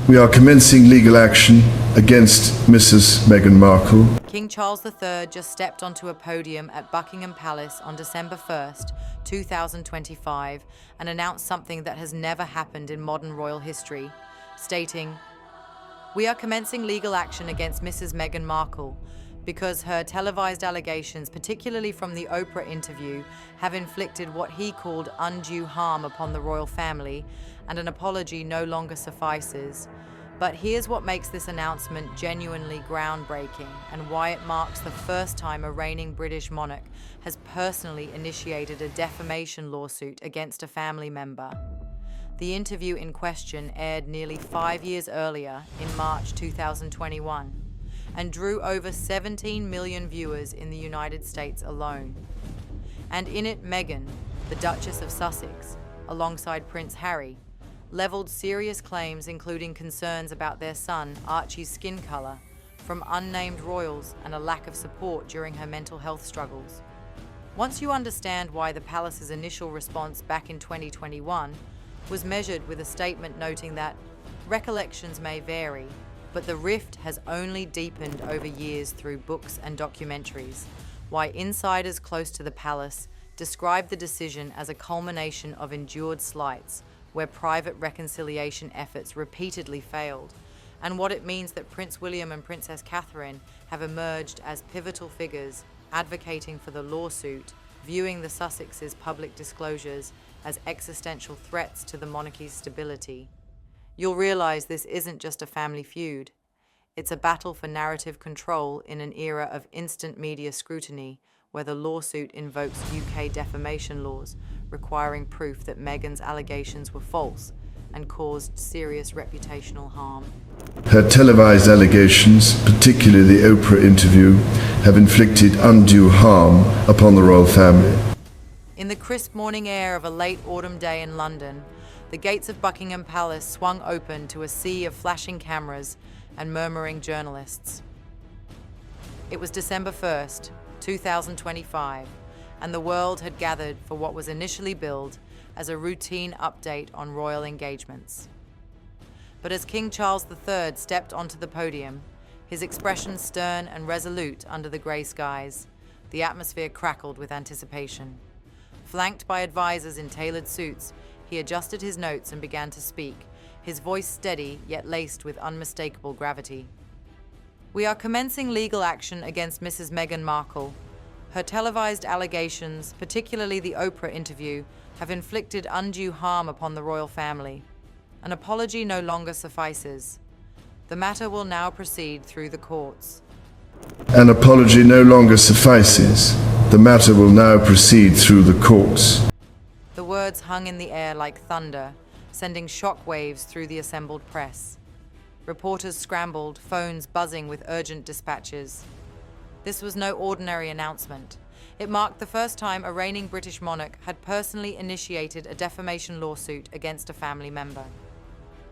We are commencing legal action against Mrs. Meghan Markle. King Charles III just stepped onto a podium at Buckingham Palace on December 1st, 2025, and announced something that has never happened in modern royal history, stating, "We are commencing legal action against Mrs. Meghan Markle because her televised allegations, particularly from the Oprah interview, have inflicted what he called undue harm upon the royal family, and an apology no longer suffices. But here's what makes this announcement genuinely groundbreaking and why it marks the first time a reigning British monarch has personally initiated a defamation lawsuit against a family member. The interview in question aired nearly 5 years earlier in March 2021 and drew over 17 million viewers in the United States alone. And in it, Meghan, the Duchess of Sussex, alongside Prince Harry, leveled serious claims including concerns about their son Archie's skin color from unnamed royals and a lack of support during her mental health struggles. Once you understand why the palace's initial response back in 2021 was measured with a statement noting that recollections may vary, but the rift has only deepened over years through books and documentaries, why insiders close to the palace describe the decision as a culmination of endured slights where private reconciliation efforts repeatedly failed, and what it means that Prince William and Princess Catherine have emerged as pivotal figures advocating for the lawsuit, viewing the Sussexes' public disclosures as existential threats to the monarchy's stability. You'll realize this isn't just a family feud. It's a battle for narrative control in an era of instant media scrutiny, where the lawsuit invokes UK defamation laws, requiring proof that Meghan's allegations were false and caused serious reputational harm. Her televised allegations, particularly the Oprah interview, have inflicted undue harm upon the royal family. In the crisp morning air of a late autumn day in London, the gates of Buckingham Palace swung open to a sea of flashing cameras and murmuring journalists. It was December 1st, 2025, and the world had gathered for what was initially billed as a routine update on royal engagements. But as King Charles III stepped onto the podium, his expression stern and resolute under the grey skies, the atmosphere crackled with anticipation. Flanked by advisors in tailored suits, he adjusted his notes and began to speak, his voice steady yet laced with unmistakable gravity. "We are commencing legal action against Mrs. Meghan Markle. Her televised allegations, particularly the Oprah interview, have inflicted undue harm upon the royal family. An apology no longer suffices. The matter will now proceed through the courts." An apology no longer suffices. The matter will now proceed through the courts. The words hung in the air like thunder, sending shockwaves through the assembled press. Reporters scrambled, phones buzzing with urgent dispatches. This was no ordinary announcement. It marked the first time a reigning British monarch had personally initiated a defamation lawsuit against a family member.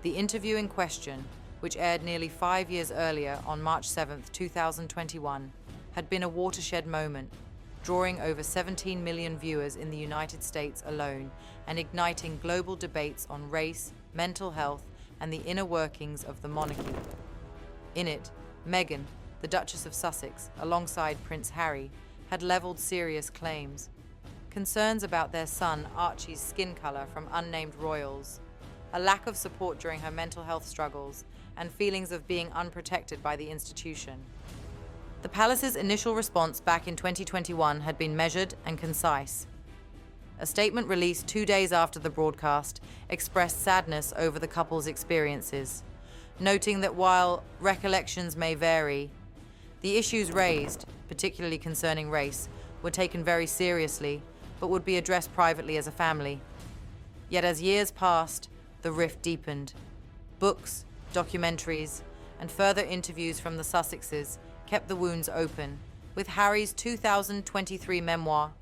The interview in question, which aired nearly 5 years earlier on March 7th, 2021, had been a watershed moment, drawing over 17 million viewers in the United States alone and igniting global debates on race, mental health, and the inner workings of the monarchy. In it, Meghan, the Duchess of Sussex, alongside Prince Harry, had leveled serious claims. Concerns about their son Archie's skin color from unnamed royals, a lack of support during her mental health struggles, and feelings of being unprotected by the institution. The palace's initial response back in 2021 had been measured and concise. A statement released 2 days after the broadcast expressed sadness over the couple's experiences, noting that while recollections may vary, the issues raised, particularly concerning race, were taken very seriously, but would be addressed privately as a family. Yet as years passed, the rift deepened. Books, documentaries, and further interviews from the Sussexes kept the wounds open, with Harry's 2023 memoir,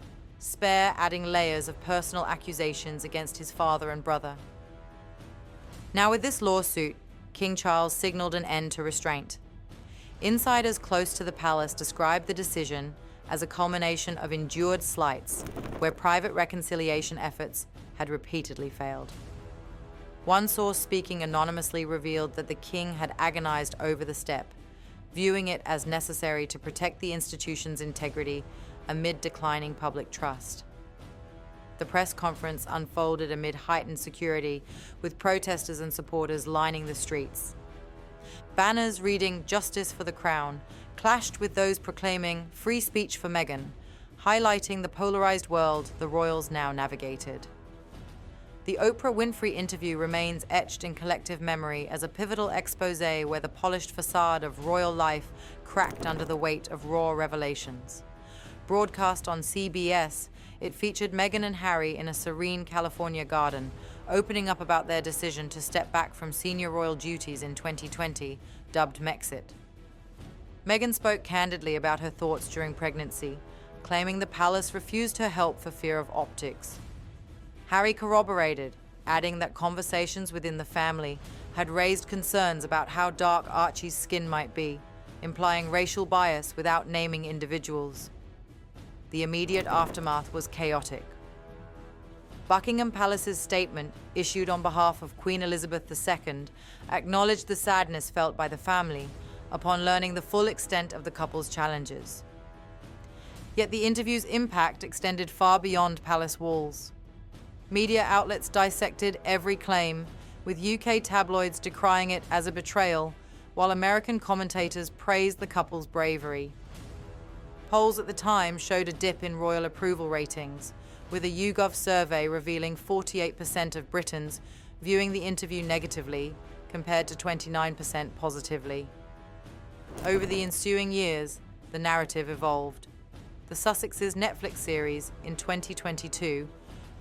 Spare, adding layers of personal accusations against his father and brother. Now with this lawsuit, King Charles signaled an end to restraint. Insiders close to the palace described the decision as a culmination of endured slights, where private reconciliation efforts had repeatedly failed. One source speaking anonymously revealed that the king had agonized over the step, viewing it as necessary to protect the institution's integrity amid declining public trust. The press conference unfolded amid heightened security, with protesters and supporters lining the streets. Banners reading "Justice for the Crown" clashed with those proclaiming "Free speech for Meghan," highlighting the polarized world the royals now navigated. The Oprah Winfrey interview remains etched in collective memory as a pivotal exposé where the polished facade of royal life cracked under the weight of raw revelations. Broadcast on CBS, it featured Meghan and Harry in a serene California garden, opening up about their decision to step back from senior royal duties in 2020, dubbed Mexit. Meghan spoke candidly about her thoughts during pregnancy, claiming the palace refused her help for fear of optics. Harry corroborated, adding that conversations within the family had raised concerns about how dark Archie's skin might be, implying racial bias without naming individuals. The immediate aftermath was chaotic. Buckingham Palace's statement, issued on behalf of Queen Elizabeth II, acknowledged the sadness felt by the family upon learning the full extent of the couple's challenges. Yet the interview's impact extended far beyond palace walls. Media outlets dissected every claim, with UK tabloids decrying it as a betrayal, while American commentators praised the couple's bravery. Polls at the time showed a dip in royal approval ratings, with a YouGov survey revealing 48% of Britons viewing the interview negatively, compared to 29% positively. Over the ensuing years, the narrative evolved. The Sussexes' Netflix series, in 2022,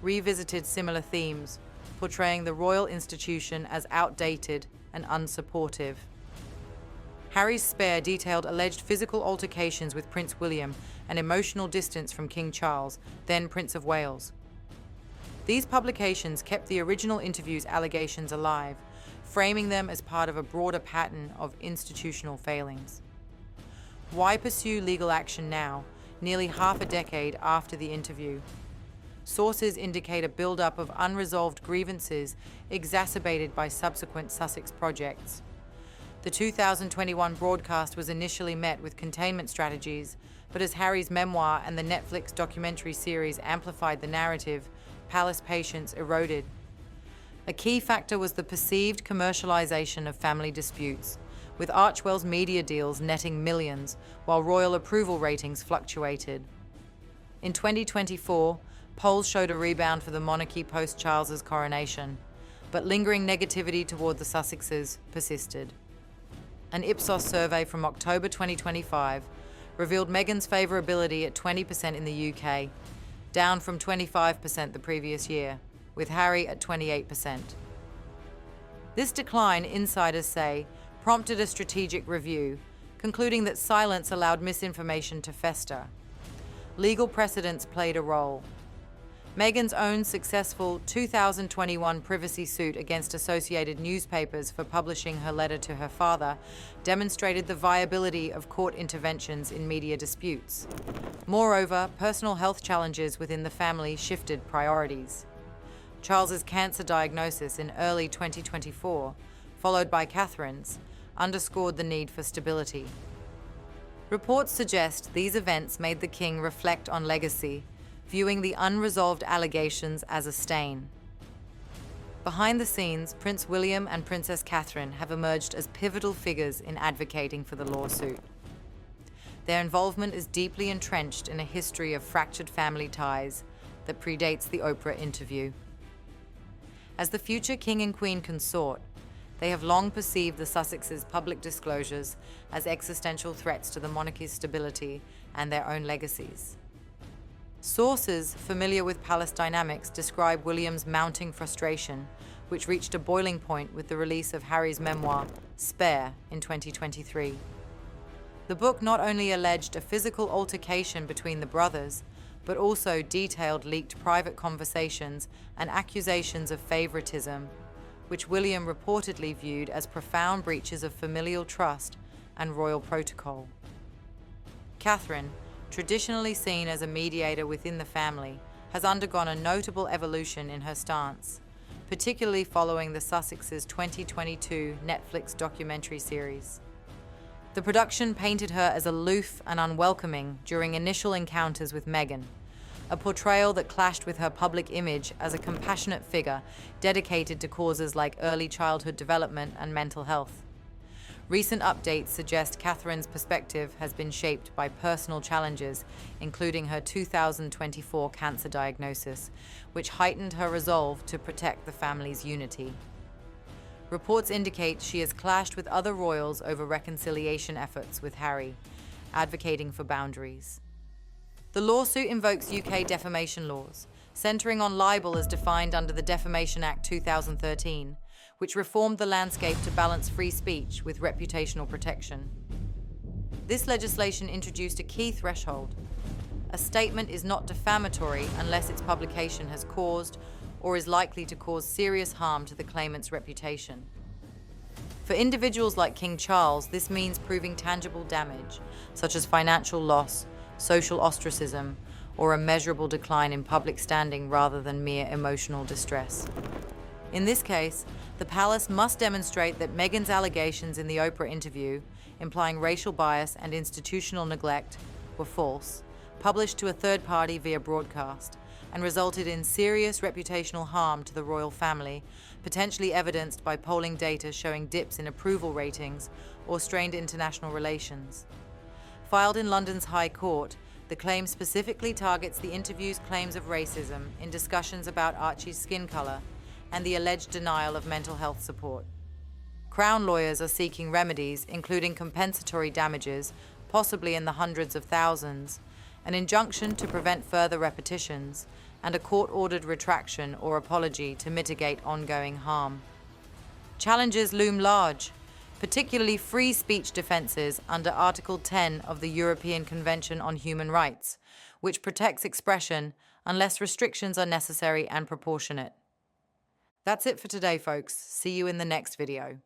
revisited similar themes, portraying the royal institution as outdated and unsupportive. Harry's Spare detailed alleged physical altercations with Prince William and emotional distance from King Charles, then Prince of Wales. These publications kept the original interview's allegations alive, framing them as part of a broader pattern of institutional failings. Why pursue legal action now, nearly half a decade after the interview? Sources indicate a build-up of unresolved grievances exacerbated by subsequent Sussex projects. The 2021 broadcast was initially met with containment strategies, but as Harry's memoir and the Netflix documentary series amplified the narrative, palace patience eroded. A key factor was the perceived commercialization of family disputes, with Archewell's media deals netting millions, while royal approval ratings fluctuated. In 2024, polls showed a rebound for the monarchy post-Charles's coronation, but lingering negativity toward the Sussexes persisted. An Ipsos survey from October 2025 revealed Meghan's favourability at 20% in the UK, down from 25% the previous year, with Harry at 28%. This decline, insiders say, prompted a strategic review, concluding that silence allowed misinformation to fester. Legal precedents played a role. Meghan's own successful 2021 privacy suit against Associated Newspapers for publishing her letter to her father demonstrated the viability of court interventions in media disputes. Moreover, personal health challenges within the family shifted priorities. Charles's cancer diagnosis in early 2024, followed by Catherine's, underscored the need for stability. Reports suggest these events made the king reflect on legacy, viewing the unresolved allegations as a stain. Behind the scenes, Prince William and Princess Catherine have emerged as pivotal figures in advocating for the lawsuit. Their involvement is deeply entrenched in a history of fractured family ties that predates the Oprah interview. As the future king and queen consort, they have long perceived the Sussexes' public disclosures as existential threats to the monarchy's stability and their own legacies. Sources familiar with palace dynamics describe William's mounting frustration, which reached a boiling point with the release of Harry's memoir, Spare, in 2023. The book not only alleged a physical altercation between the brothers, but also detailed leaked private conversations and accusations of favoritism, which William reportedly viewed as profound breaches of familial trust and royal protocol. Catherine, traditionally seen as a mediator within the family, has undergone a notable evolution in her stance, particularly following the Sussexes' 2022 Netflix documentary series. The production painted her as aloof and unwelcoming during initial encounters with Meghan, a portrayal that clashed with her public image as a compassionate figure dedicated to causes like early childhood development and mental health. Recent updates suggest Catherine's perspective has been shaped by personal challenges, including her 2024 cancer diagnosis, which heightened her resolve to protect the family's unity. Reports indicate she has clashed with other royals over reconciliation efforts with Harry, advocating for boundaries. The lawsuit invokes UK defamation laws, centering on libel as defined under the Defamation Act 2013, which reformed the landscape to balance free speech with reputational protection. This legislation introduced a key threshold. A statement is not defamatory unless its publication has caused or is likely to cause serious harm to the claimant's reputation. For individuals like King Charles, this means proving tangible damage, such as financial loss, social ostracism, or a measurable decline in public standing rather than mere emotional distress. In this case, the palace must demonstrate that Meghan's allegations in the Oprah interview, implying racial bias and institutional neglect, were false, published to a third party via broadcast, and resulted in serious reputational harm to the royal family, potentially evidenced by polling data showing dips in approval ratings or strained international relations. Filed in London's High Court, the claim specifically targets the interview's claims of racism in discussions about Archie's skin color and the alleged denial of mental health support. Crown lawyers are seeking remedies, including compensatory damages, possibly in the hundreds of thousands, an injunction to prevent further repetitions, and a court-ordered retraction or apology to mitigate ongoing harm. Challenges loom large, particularly free speech defenses under Article 10 of the European Convention on Human Rights, which protects expression unless restrictions are necessary and proportionate. That's it for today, folks. See you in the next video.